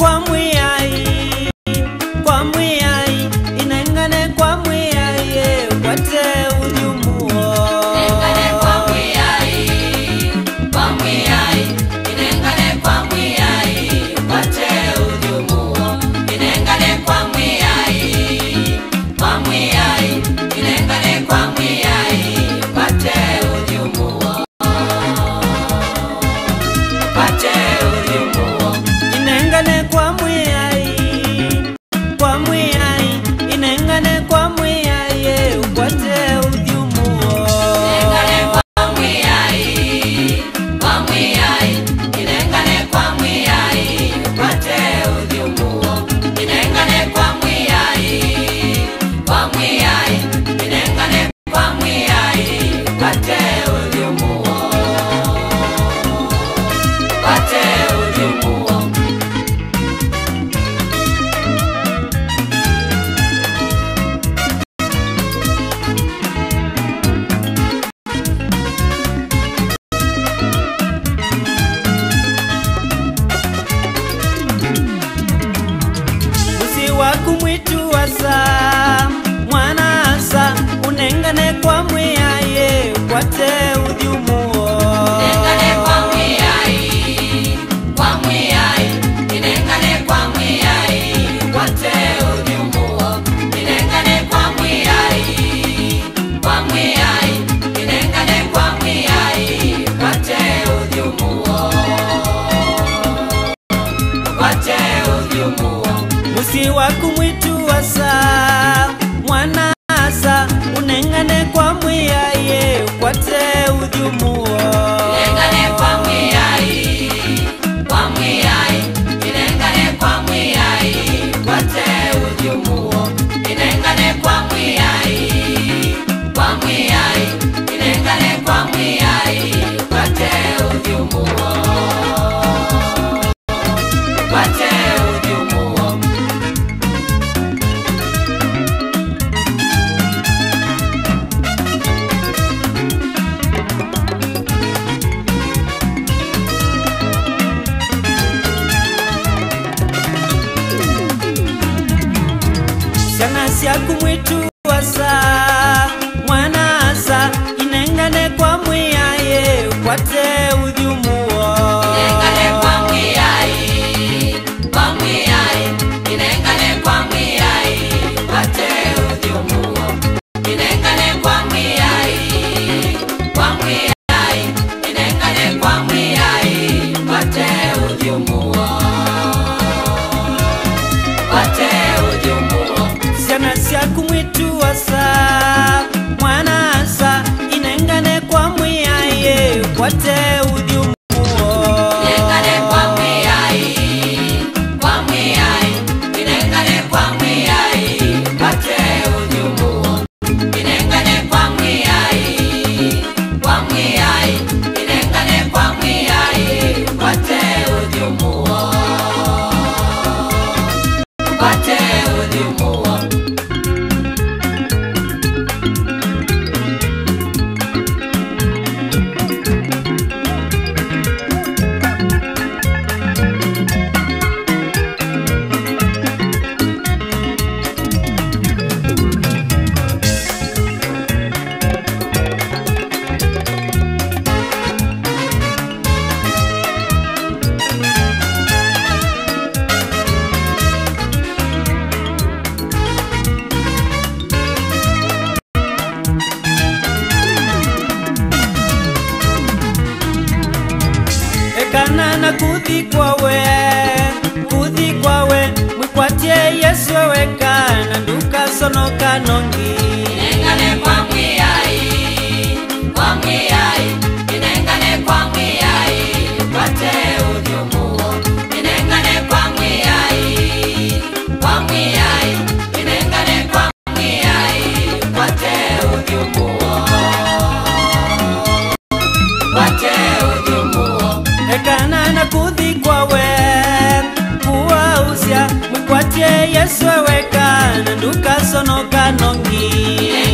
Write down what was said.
kwa mwiyai, kwa mwiyai, inengane kwa mwiyai, kwate unyumuo. Inengane kwa mwiyai, kwa mwiyai, inengane kwa mwiyai, kwate unyumuo. Inengane kwa mwiyai, kwa mwiyai, inengane kwa mwiyai, kwate unyumuo. Kwate unyumuo. Inengane kwa mwiyai, kwa mwiyai, inengane kwa mwiyai, kwate unyumuo. Inengane kwa mwiyai, kwa mwiyai, inengane kwa mwiyai, kwate unyumuo. Inengane kwa mwiyai, kwa mwiyai, inengane kwa mwiyai, kwate unyumuo. Kwate unyumuo. Wakumwitu wasa mwana asa unengane kwa mwiyai, kwate unyumuo. Inengane kwa mwiyai, kwa mwiyai, inengane kwa mwiyai, kwate unyumuo. Inengane kwa mwiyai, kwa mwiyai, inengane kwa mwiyai, kwate unyumuo. Kwate unyumuo. Musi wakumwitu wasa mwana asa unengane kwa mwiyai, kwate unyumuo. Inengane kwa mwiyai, kwa mwiyai, inengane kwa mwiyai, kwate unyumuo. Inengane kwa mwiyai, kwa mwiyai, inengane kwa mwiyai, kwate unyumuo. Kwate unyumuo. Shana siya kumwitu wasa mwana asa inengane kwa mwiyai, kwate unyumuo. Inengane kwa mwiyai, kwa mwiyai, inengane kwa mwiyai, kwate unyumuo. Inengane kwa mwiyai, kwa mwiyai, inengane kwa mwiyai, kwate unyumuo. Kwate unyumuo. Shana siya kumwitu wasa mwana asa inengane kwa mwiyai, kwate unyumuo. Inengane kwa mwiyai, kwa mwiyai, inengane kwa mwiyai, kwate unyumuo. Inengane kwa mwiyai, kwa mwiyai, inengane kwa mwiyai, kwate unyumuo. Kwate unyumuo. Ekana na kuthi kwawe, mwikwatie Yesu wekana nduka sonoka nongi. Inengane kwa mwiyai, kwa mwiyai, inengane kwa mwiyai, kwate unyumuo. Inengane kwa mwiyai, kwa mwiyai, inengane kwa mwiyai, kwate unyumuo. Kwate unyumuo. Ekana na kuthi kwawe, kuwausya mwikwatie Yesu wekana nduka sonoka nongi.